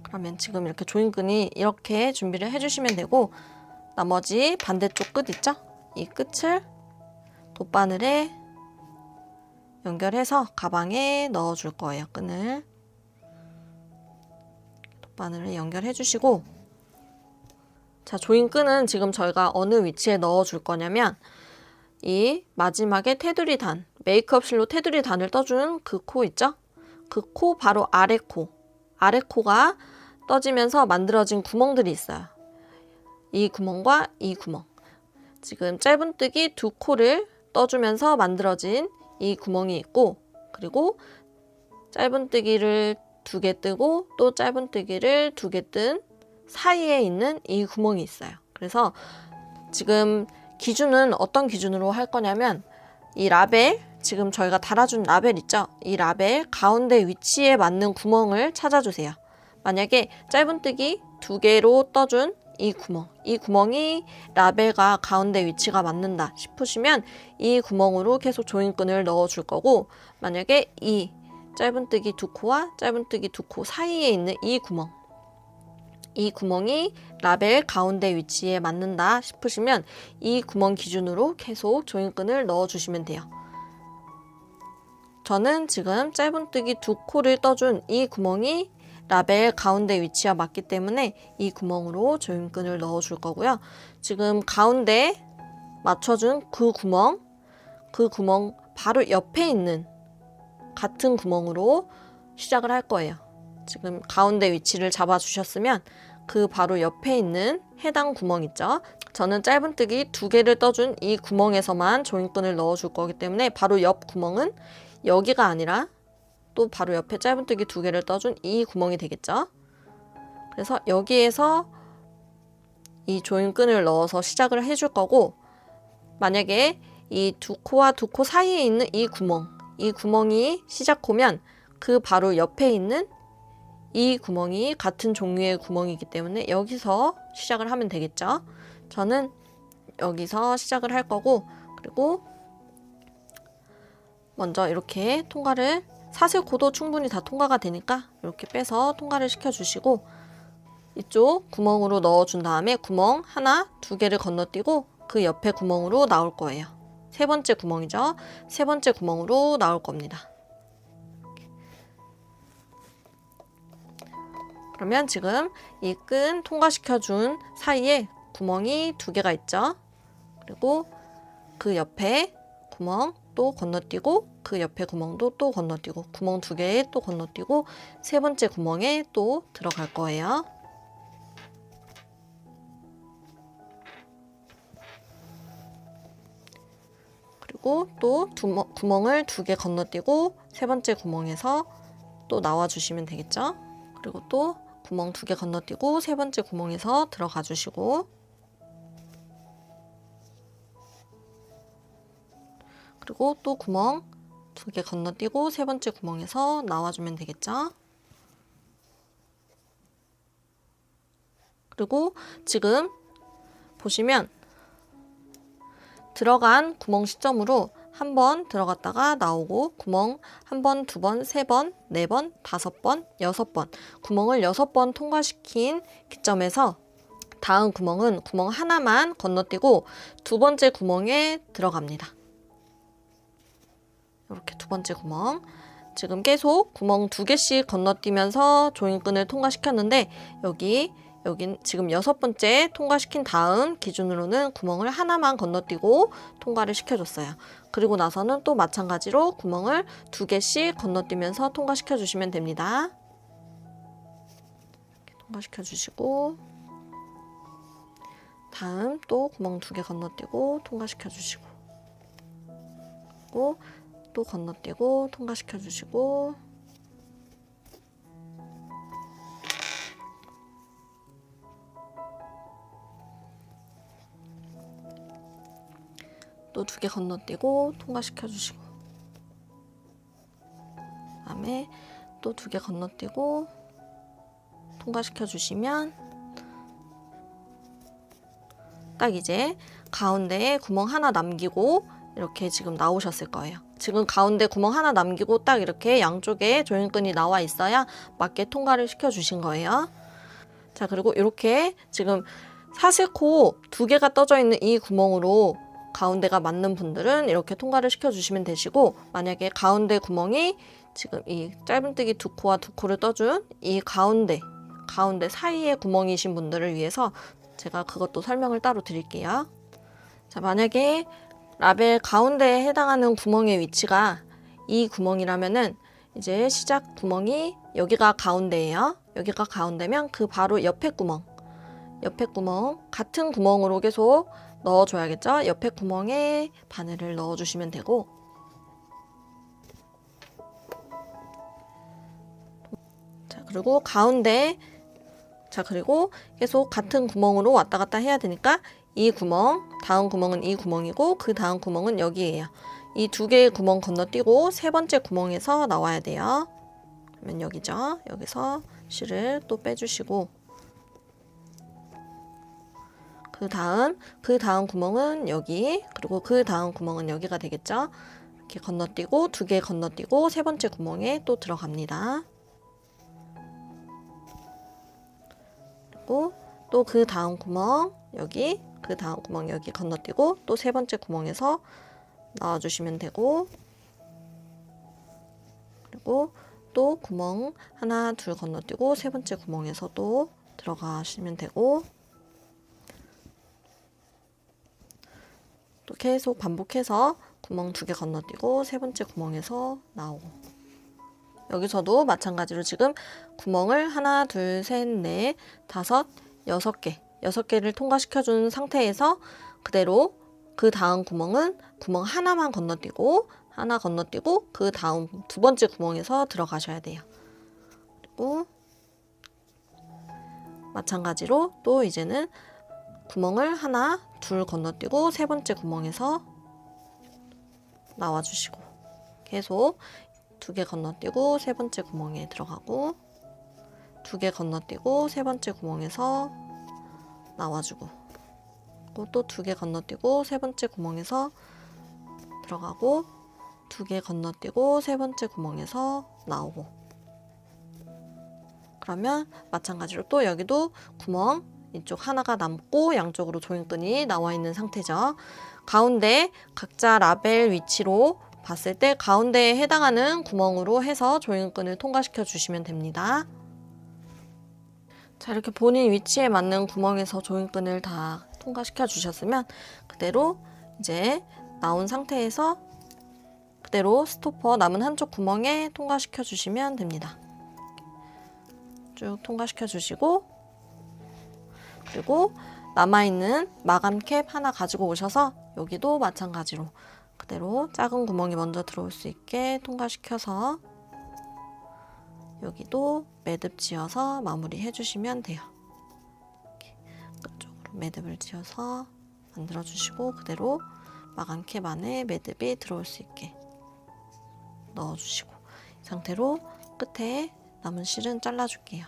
그러면 지금 이렇게 조인끈이 이렇게 준비를 해주시면 되고 나머지 반대쪽 끝 있죠? 이 끝을 돗바늘에 연결해서 가방에 넣어 줄 거예요. 끈을 돗바늘을 연결해 주시고 자, 조인끈은 지금 저희가 어느 위치에 넣어 줄 거냐면 이 마지막에 테두리 단, 메이크업 실로 테두리 단을 떠준 그 코 있죠? 그 코 바로 아래 코가 떠지면서 만들어진 구멍들이 있어요. 이 구멍과 이 구멍. 지금 짧은뜨기 두 코를 떠주면서 만들어진 이 구멍이 있고 그리고 짧은뜨기를 두 개 뜨고 또 짧은뜨기를 두 개 뜬 사이에 있는 이 구멍이 있어요. 그래서 지금 기준은 어떤 기준으로 할 거냐면 이 라벨, 지금 저희가 달아준 라벨 있죠? 이 라벨 가운데 위치에 맞는 구멍을 찾아주세요. 만약에 짧은뜨기 두 개로 떠준 이 구멍이 라벨과 가운데 위치가 맞는다 싶으시면 이 구멍으로 계속 조인끈을 넣어 줄 거고 만약에 이 짧은뜨기 두 코와 짧은뜨기 두 코 사이에 있는 이 구멍이 라벨 가운데 위치에 맞는다 싶으시면 이 구멍 기준으로 계속 조인끈을 넣어 주시면 돼요. 저는 지금 짧은뜨기 두 코를 떠준 이 구멍이 라벨 가운데 위치와 맞기 때문에 이 구멍으로 조인끈을 넣어 줄 거고요. 지금 가운데 맞춰준 그 구멍 바로 옆에 있는 같은 구멍으로 시작을 할 거예요. 지금 가운데 위치를 잡아 주셨으면 그 바로 옆에 있는 해당 구멍 있죠? 저는 짧은뜨기 두 개를 떠준 이 구멍에서만 조인끈을 넣어 줄 거기 때문에 바로 옆 구멍은 여기가 아니라 또 바로 옆에 짧은뜨기 두 개를 떠준 이 구멍이 되겠죠? 그래서 여기에서 이 조인끈을 넣어서 시작을 해줄 거고 만약에 이 두 코와 두 코 사이에 있는 이 구멍이 시작코면 그 바로 옆에 있는 이 구멍이 같은 종류의 구멍이기 때문에 여기서 시작을 하면 되겠죠. 저는 여기서 시작을 할 거고 그리고 먼저 이렇게 통과를 사슬코도 충분히 다 통과가 되니까 이렇게 빼서 통과를 시켜주시고 이쪽 구멍으로 넣어준 다음에 구멍 하나, 두 개를 건너뛰고 그 옆에 구멍으로 나올 거예요. 세 번째 구멍이죠. 세 번째 구멍으로 나올 겁니다. 그러면 지금 이 끈 통과시켜준 사이에 구멍이 두 개가 있죠. 그리고 그 옆에 구멍 또 건너뛰고 그 옆에 구멍도 또 건너뛰고 구멍 두 개에 또 건너뛰고 세 번째 구멍에 또 들어갈 거예요. 그리고 또 구멍을 두 개 건너뛰고 세 번째 구멍에서 또 나와 주시면 되겠죠. 그리고 또 구멍 두 개 건너뛰고 세 번째 구멍에서 들어가 주시고 그리고 또 구멍 두 개 건너뛰고 세 번째 구멍에서 나와주면 되겠죠. 그리고 지금 보시면 들어간 구멍 시점으로 한 번 들어갔다가 나오고 구멍 한 번, 두 번, 세 번, 네 번, 다섯 번, 여섯 번 구멍을 6번 통과시킨 기점에서 다음 구멍은 구멍 하나만 건너뛰고 두 번째 구멍에 들어갑니다. 이렇게 두 번째 구멍 지금 계속 구멍 두 개씩 건너뛰면서 조인끈을 통과시켰는데 여긴 지금 6번째 통과시킨 다음 기준으로는 구멍을 하나만 건너뛰고 통과를 시켜줬어요. 그리고 나서는 또 마찬가지로 구멍을 두 개씩 건너뛰면서 통과시켜 주시면 됩니다. 이렇게 통과시켜 주시고 다음 또 구멍 두 개 건너뛰고 통과시켜 주시고 그리고 또 건너뛰고 통과시켜 주시고 또 2개 건너뛰고 통과시켜 주시고, 그다음에 또 2개 건너뛰고 통과시켜 주시면 딱 이제 가운데에 구멍 하나 남기고 이렇게 지금 나오셨을 거예요. 지금 가운데 구멍 하나 남기고 딱 이렇게 양쪽에 조인끈이 나와 있어야 맞게 통과를 시켜 주신 거예요. 자, 그리고 이렇게 지금 사슬코 2개가 떠져 있는 이 구멍으로 가운데가 맞는 분들은 이렇게 통과를 시켜 주시면 되시고, 만약에 가운데 구멍이 지금 이 짧은뜨기 2코와 2코를 떠준 이 가운데 사이에 구멍이신 분들을 위해서 제가 그것도 설명을 따로 드릴게요. 자, 만약에 라벨 가운데에 해당하는 구멍의 위치가 이 구멍이라면은 이제 시작 구멍이 여기가 가운데예요. 여기가 가운데면 그 바로 옆에 구멍 같은 구멍으로 계속 넣어줘야겠죠. 옆에 구멍에 바늘을 넣어주시면 되고, 자, 그리고 가운데, 자, 그리고 계속 같은 구멍으로 왔다 갔다 해야 되니까 이 구멍, 다음 구멍은 이 구멍이고 그 다음 구멍은 여기예요. 이 2개의 구멍 건너뛰고 3번째 구멍에서 나와야 돼요. 그러면 여기죠. 여기서 실을 또 빼주시고, 그 다음 구멍은 여기, 그리고 그 다음 구멍은 여기가 되겠죠. 이렇게 건너뛰고 2개 건너뛰고 3번째 구멍에 또 들어갑니다. 그리고 또 그 다음 구멍 여기, 그 다음 구멍 여기 건너뛰고 또 3번째 구멍에서 나와주시면 되고, 그리고 또 구멍 하나 둘 건너뛰고 3번째 구멍에서 또 들어가시면 되고, 또 계속 반복해서 구멍 2개 건너뛰고 3번째 구멍에서 나오고, 여기서도 마찬가지로 지금 구멍을 하나 둘 셋 넷 다섯 6개를 통과시켜 준 상태에서 그대로 그 다음 구멍은 구멍 하나만 건너뛰고 그 다음 2번째 구멍에서 들어가셔야 돼요. 그리고 마찬가지로 또 이제는 구멍을 하나 둘 건너뛰고 3번째 구멍에서 나와주시고, 계속 2개 건너뛰고 3번째 구멍에 들어가고, 2개 건너뛰고 3번째 구멍에서 나와주고, 또 2개 건너뛰고 3번째 구멍에서 들어가고, 2개 건너뛰고 3번째 구멍에서 나오고, 그러면 마찬가지로 또 여기도 구멍 이쪽 하나가 남고 양쪽으로 조인끈이 나와 있는 상태죠. 가운데 각자 라벨 위치로 봤을 때 가운데에 해당하는 구멍으로 해서 조인끈을 통과시켜 주시면 됩니다. 자, 이렇게 본인 위치에 맞는 구멍에서 조인끈을 다 통과시켜 주셨으면 그대로 이제 나온 상태에서 그대로 스토퍼 남은 한쪽 구멍에 통과시켜 주시면 됩니다. 쭉 통과시켜 주시고, 그리고 남아있는 마감 캡 하나 가지고 오셔서 여기도 마찬가지로 그대로 작은 구멍이 먼저 들어올 수 있게 통과시켜서 여기도 매듭 지어서 마무리 해주시면 돼요. 이렇게 끝쪽으로 매듭을 지어서 만들어 주시고 그대로 마감 캡 안에 매듭이 들어올 수 있게 넣어주시고, 이 상태로 끝에 남은 실은 잘라줄게요.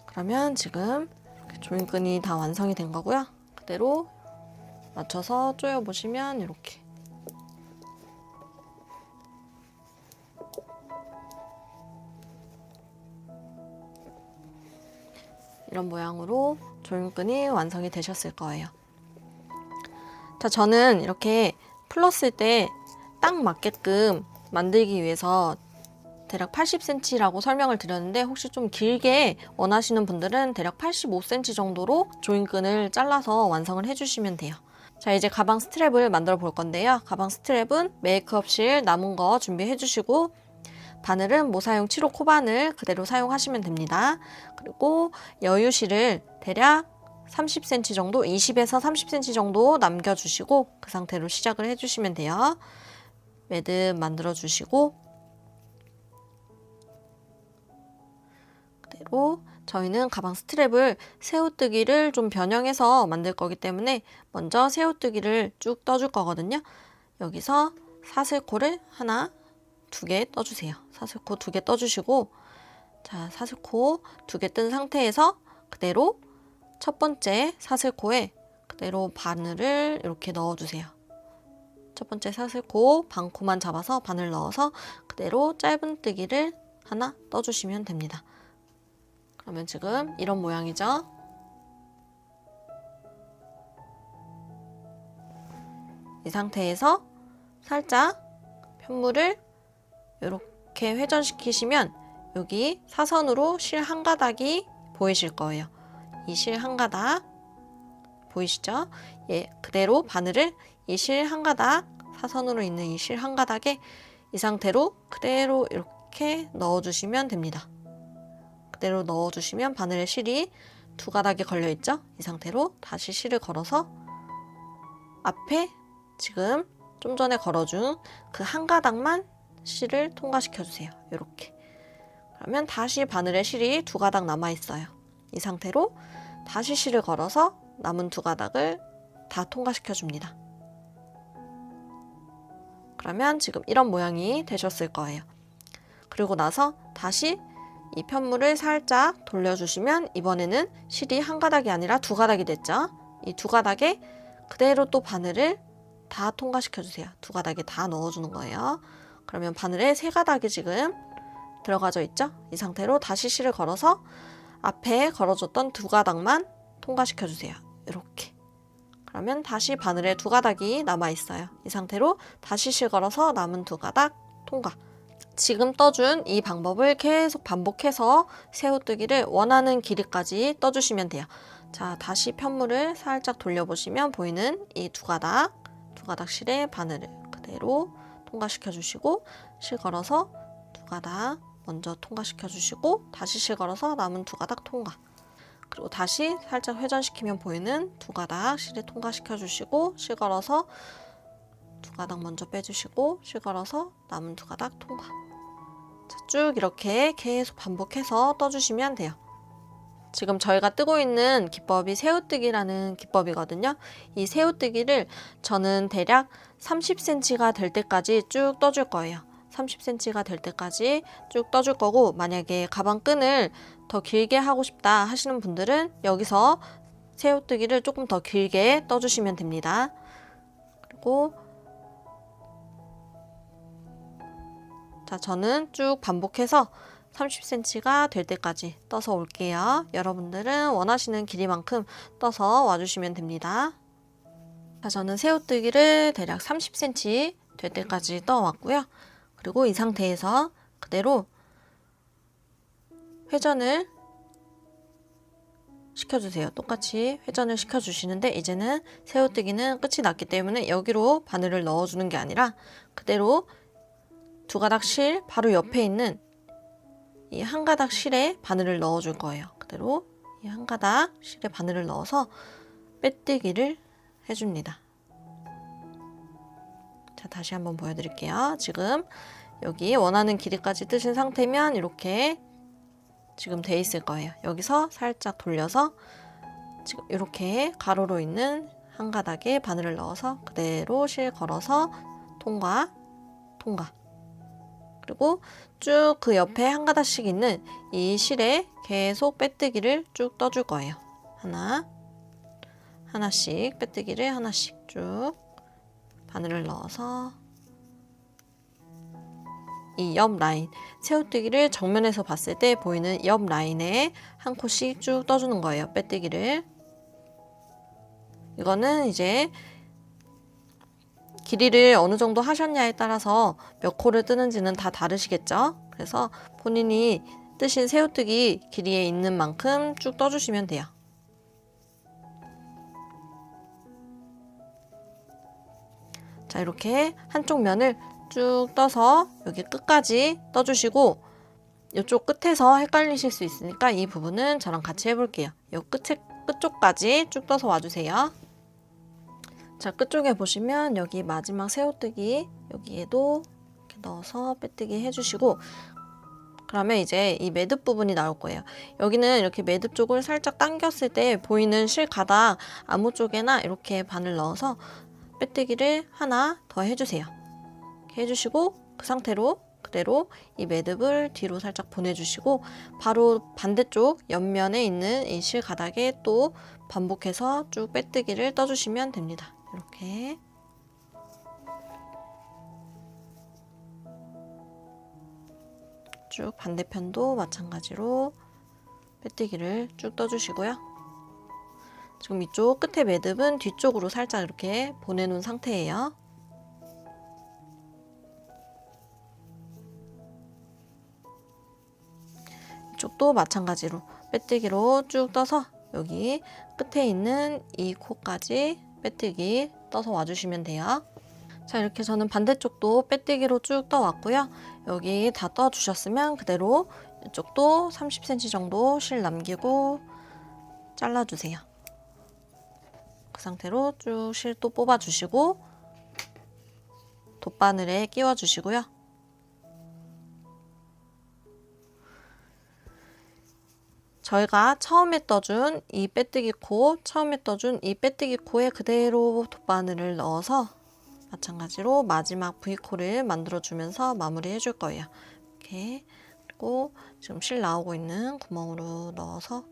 그러면 지금 조인끈이 다 완성이 된 거고요. 그대로 맞춰서 조여 보시면 이렇게 이런 모양으로 조인끈이 완성이 되셨을 거예요. 자, 저는 이렇게 풀었을 때 딱 맞게끔 만들기 위해서 대략 80cm라고 설명을 드렸는데, 혹시 좀 길게 원하시는 분들은 대략 85cm 정도로 조인끈을 잘라서 완성을 해주시면 돼요. 자, 이제 가방 스트랩을 만들어 볼 건데요. 가방 스트랩은 메이크업 실 남은 거 준비해 주시고, 바늘은 모사용 7호 코바늘 그대로 사용하시면 됩니다. 그리고 여유실을 대략 30cm 정도, 20에서 30cm 정도 남겨주시고 그 상태로 시작을 해주시면 돼요. 매듭 만들어 주시고 그대로 저희는 가방 스트랩을 새우뜨기를 좀 변형해서 만들 거기 때문에 먼저 새우뜨기를 쭉 떠줄 거거든요. 여기서 사슬코를 하나, 두 개 떠주세요. 사슬코 두 개 떠주시고, 자, 사슬코 두 개 뜬 상태에서 그대로 첫 번째 사슬코에 그대로 바늘을 이렇게 넣어주세요. 첫 번째 사슬코 반코만 잡아서 바늘 넣어서 그대로 짧은 뜨기를 하나 떠주시면 됩니다. 그러면 지금 이런 모양이죠. 이 상태에서 살짝 편물을 이렇게 회전시키시면 여기 사선으로 실 한 가닥이 보이실 거예요. 이 실 한 가닥 보이시죠? 예, 그대로 바늘을 이 실 한 가닥, 사선으로 있는 이 실 한 가닥에 이 상태로 그대로 이렇게 넣어주시면 됩니다. 그대로 넣어주시면 바늘에 실이 두 가닥이 걸려있죠? 이 상태로 다시 실을 걸어서 앞에 지금 좀 전에 걸어준 그 한 가닥만 실을 통과시켜주세요. 이렇게. 그러면 다시 바늘에 실이 두 가닥 남아있어요. 이 상태로 다시 실을 걸어서 남은 두 가닥을 다 통과시켜줍니다. 그러면 지금 이런 모양이 되셨을 거예요. 그리고 나서 다시 이 편물을 살짝 돌려주시면 이번에는 실이 한 가닥이 아니라 두 가닥이 됐죠. 이 두 가닥에 그대로 또 바늘을 다 통과시켜주세요. 두 가닥에 다 넣어주는 거예요. 그러면 바늘에 세 가닥이 지금 들어가져 있죠. 이 상태로 다시 실을 걸어서 앞에 걸어줬던 두 가닥만 통과시켜주세요. 이렇게. 그러면 다시 바늘에 두 가닥이 남아있어요. 이 상태로 다시 실 걸어서 남은 두 가닥 통과. 지금 떠준 이 방법을 계속 반복해서 새우뜨기를 원하는 길이까지 떠주시면 돼요. 자, 다시 편물을 살짝 돌려보시면 보이는 이 두 가닥 실에 바늘을 그대로 통과시켜 주시고 실 걸어서 두 가닥 먼저 통과시켜 주시고 다시 실 걸어서 남은 두 가닥 통과. 그리고 다시 살짝 회전시키면 보이는 두 가닥 실에 통과시켜 주시고 실 걸어서 두 가닥 먼저 빼주시고 실 걸어서 남은 두 가닥 통과. 자, 쭉 이렇게 계속 반복해서 떠주시면 돼요. 지금 저희가 뜨고 있는 기법이 새우뜨기라는 기법이거든요. 이 새우뜨기를 저는 대략 30cm가 될 때까지 쭉 떠줄 거예요. 30cm가 될 때까지 쭉 떠줄 거고, 만약에 가방 끈을 더 길게 하고 싶다 하시는 분들은 여기서 새우뜨기를 조금 더 길게 떠주시면 됩니다. 그리고 자, 저는 쭉 반복해서 30cm가 될 때까지 떠서 올게요. 여러분들은 원하시는 길이만큼 떠서 와주시면 됩니다. 자, 저는 새우뜨기를 대략 30cm 될 때까지 떠왔고요. 그리고 이 상태에서 그대로 회전을 시켜주세요. 똑같이 회전을 시켜주시는데 이제는 새우뜨기는 끝이 났기 때문에 여기로 바늘을 넣어주는 게 아니라 그대로 두 가닥 실 바로 옆에 있는 이 한 가닥 실에 바늘을 넣어줄 거예요. 그대로 이 한 가닥 실에 바늘을 넣어서 빼뜨기를 해줍니다. 자, 다시 한번 보여드릴게요. 지금 여기 원하는 길이까지 뜨신 상태면 이렇게 지금 돼 있을 거예요. 여기서 살짝 돌려서 지금 이렇게 가로로 있는 한 가닥에 바늘을 넣어서 그대로 실 걸어서 통과, 통과. 그리고 쭉 그 옆에 한 가닥씩 있는 이 실에 계속 빼뜨기를 쭉 떠줄 거예요. 하나씩 빼뜨기를 하나씩 쭉 바늘을 넣어서 이 옆 라인, 새우뜨기를 정면에서 봤을 때 보이는 옆 라인에 한 코씩 쭉 떠주는 거예요. 빼뜨기를. 이거는 이제 길이를 어느 정도 하셨냐에 따라서 몇 코를 뜨는지는 다 다르시겠죠? 그래서 본인이 뜨신 새우뜨기 길이에 있는 만큼 쭉 떠주시면 돼요. 자, 이렇게 한쪽 면을 쭉 떠서 여기 끝까지 떠주시고 이쪽 끝에서 헷갈리실 수 있으니까 이 부분은 저랑 같이 해볼게요. 이 끝쪽까지 쭉 떠서 와주세요. 자, 끝쪽에 보시면 여기 마지막 새우뜨기 여기에도 이렇게 넣어서 빼뜨기 해주시고 그러면 이제 이 매듭 부분이 나올 거예요. 여기는 이렇게 매듭 쪽을 살짝 당겼을 때 보이는 실 가닥 아무 쪽에나 이렇게 바늘 넣어서 빼뜨기를 하나 더 해주세요. 이렇게 해주시고 그 상태로 그대로 이 매듭을 뒤로 살짝 보내주시고 바로 반대쪽 옆면에 있는 이 실 가닥에 또 반복해서 쭉 빼뜨기를 떠주시면 됩니다. 이렇게 쭉 반대편도 마찬가지로 빼뜨기를 쭉 떠주시고요. 지금 이쪽 끝에 매듭은 뒤쪽으로 살짝 이렇게 보내놓은 상태예요. 이쪽도 마찬가지로 빼뜨기로 쭉 떠서 여기 끝에 있는 이 코까지 빼뜨기 떠서 와주시면 돼요. 자, 이렇게 저는 반대쪽도 빼뜨기로 쭉 떠왔고요. 여기 다 떠주셨으면 그대로 이쪽도 30cm 정도 실 남기고 잘라주세요. 그 상태로 쭉 실 또 뽑아주시고 돗바늘에 끼워주시고요. 저희가 처음에 떠준 이 빼뜨기 코에 그대로 돗바늘을 넣어서 마찬가지로 마지막 V코를 만들어주면서 마무리 해줄 거예요. 이렇게. 그리고 지금 실 나오고 있는 구멍으로 넣어서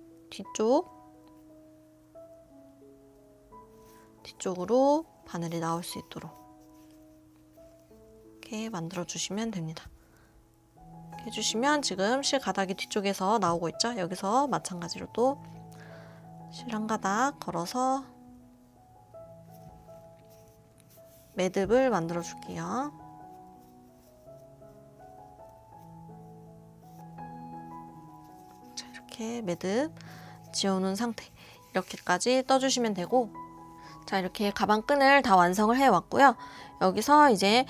뒤쪽으로 바늘이 나올 수 있도록 이렇게 만들어주시면 됩니다. 이렇게 해주시면 지금 실 가닥이 뒤쪽에서 나오고 있죠? 여기서 마찬가지로 또 실 한 가닥 걸어서 매듭을 만들어 줄게요. 자, 이렇게 매듭 지어놓은 상태 이렇게까지 떠주시면 되고, 자, 이렇게 가방끈을 다 완성을 해 왔고요. 여기서 이제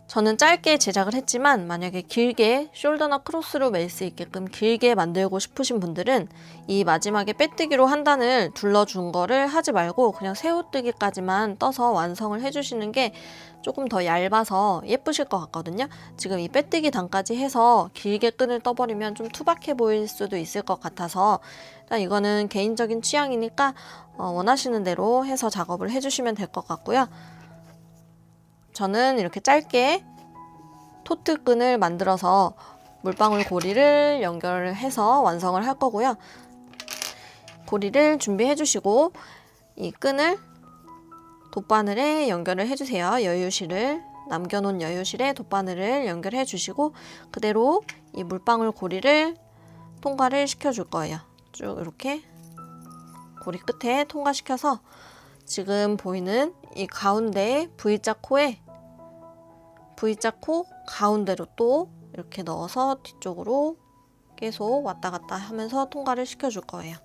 저는 짧게 제작을 했지만 만약에 길게 숄더나 크로스로 멜 수 있게끔 길게 만들고 싶으신 분들은 이 마지막에 빼뜨기로 한 단을 둘러준 거를 하지 말고 그냥 새우뜨기까지만 떠서 완성을 해주시는 게 조금 더 얇아서 예쁘실 것 같거든요. 지금 이 빼뜨기 단까지 해서 길게 끈을 떠버리면 좀 투박해 보일 수도 있을 것 같아서 일단 이거는 개인적인 취향이니까 원하시는 대로 해서 작업을 해주시면 될 것 같고요. 저는 이렇게 짧게 토트끈을 만들어서 물방울 고리를 연결해서 완성을 할 거고요. 고리를 준비해 주시고 이 끈을 돗바늘에 연결을 해주세요. 여유실을 남겨놓은 여유실에 돗바늘을 연결해 주시고 그대로 이 물방울 고리를 통과를 시켜줄 거예요. 쭉 이렇게 고리 끝에 통과시켜서 지금 보이는 이 가운데 V자 코에 V자 코 가운데로 또 이렇게 넣어서 뒤쪽으로 계속 왔다 갔다 하면서 통과를 시켜줄 거예요.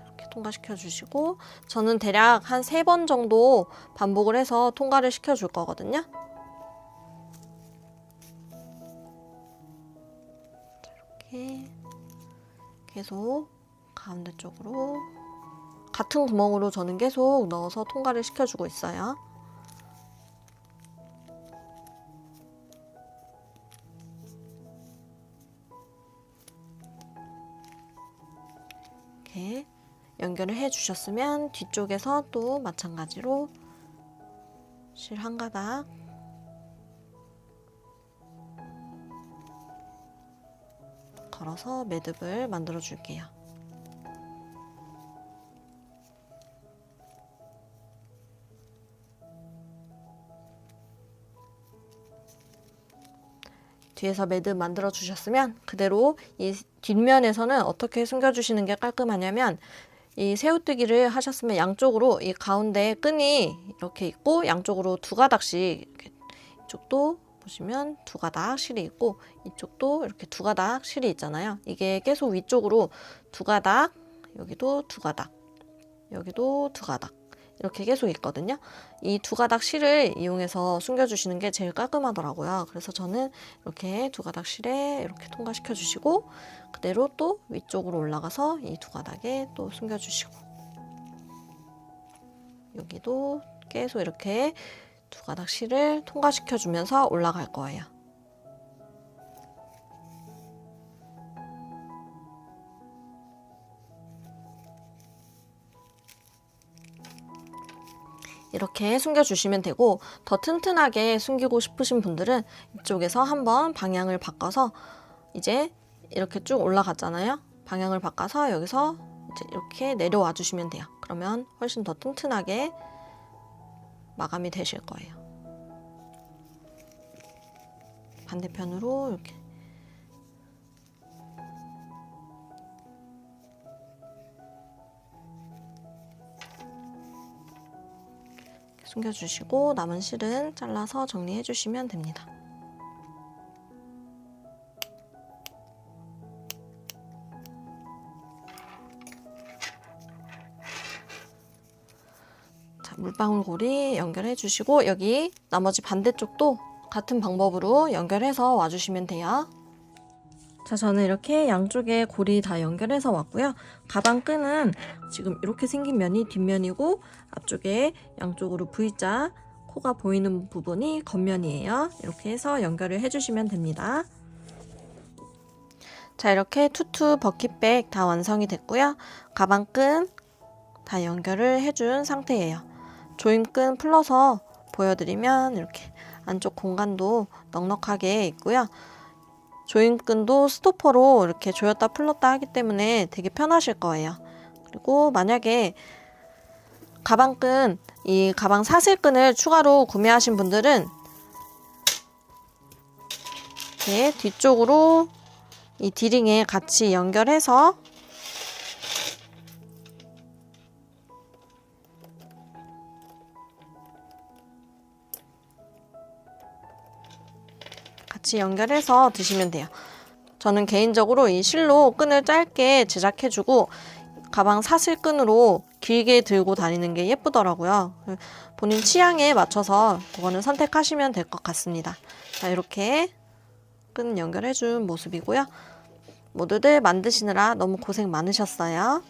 이렇게 통과시켜 주시고 저는 대략 한 3번 정도 반복을 해서 통과를 시켜줄 거거든요. 이렇게 계속 가운데 쪽으로 같은 구멍으로 저는 계속 넣어서 통과를 시켜주고 있어요. 이렇게 연결을 해 주셨으면 뒤쪽에서 또 마찬가지로 실 한 가닥 걸어서 매듭을 만들어 줄게요. 뒤에서 매듭 만들어 주셨으면 그대로 이 뒷면에서는 어떻게 숨겨 주시는 게 깔끔하냐면 이 새우뜨기를 하셨으면 양쪽으로 이 가운데 끈이 이렇게 있고 양쪽으로 2가닥씩 이렇게 이쪽도 보시면 2가닥 실이 있고 이쪽도 이렇게 2가닥 실이 있잖아요. 이게 계속 위쪽으로 2가닥, 여기도 2가닥, 여기도 2가닥 이렇게 계속 있거든요. 이 2가닥 실을 이용해서 숨겨주시는 게 제일 깔끔하더라고요. 그래서 저는 이렇게 2가닥 실에 이렇게 통과시켜 주시고 그대로 또 위쪽으로 올라가서 이 2가닥에 또 숨겨주시고 여기도 계속 이렇게 두 가닥 실을 통과시켜 주면서 올라갈 거예요. 이렇게 숨겨주시면 되고, 더 튼튼하게 숨기고 싶으신 분들은 이쪽에서 한번 방향을 바꿔서 이제 이렇게 쭉 올라갔잖아요. 방향을 바꿔서 여기서 이제 이렇게 내려와 주시면 돼요. 그러면 훨씬 더 튼튼하게 마감이 되실 거예요. 반대편으로 이렇게 숨겨주시고 남은 실은 잘라서 정리해 주시면 됩니다. 자, 물방울고리 연결해 주시고 여기 나머지 반대쪽도 같은 방법으로 연결해서 와주시면 돼요. 자, 저는 이렇게 양쪽에 고리 다 연결해서 왔고요. 가방 끈은 지금 이렇게 생긴 면이 뒷면이고 앞쪽에 양쪽으로 V자 코가 보이는 부분이 겉면이에요. 이렇게 해서 연결을 해주시면 됩니다. 자, 이렇게 투투 버킷백 다 완성이 됐고요. 가방 끈 다 연결을 해준 상태예요. 조임끈 풀러서 보여드리면 이렇게 안쪽 공간도 넉넉하게 있고요. 조임끈도 스토퍼로 이렇게 조였다 풀렀다 하기 때문에 되게 편하실 거예요. 그리고 만약에 가방끈, 이 가방 사슬끈을 추가로 구매하신 분들은 이렇게 뒤쪽으로 이 디링에 같이 연결해서 연결해서 드시면 돼요. 저는 개인적으로 이 실로 끈을 짧게 제작해주고 가방 사슬끈으로 길게 들고 다니는 게 예쁘더라고요. 본인 취향에 맞춰서 그거는 선택하시면 될 것 같습니다. 자, 이렇게 끈 연결해준 모습이고요. 모두들 만드시느라 너무 고생 많으셨어요.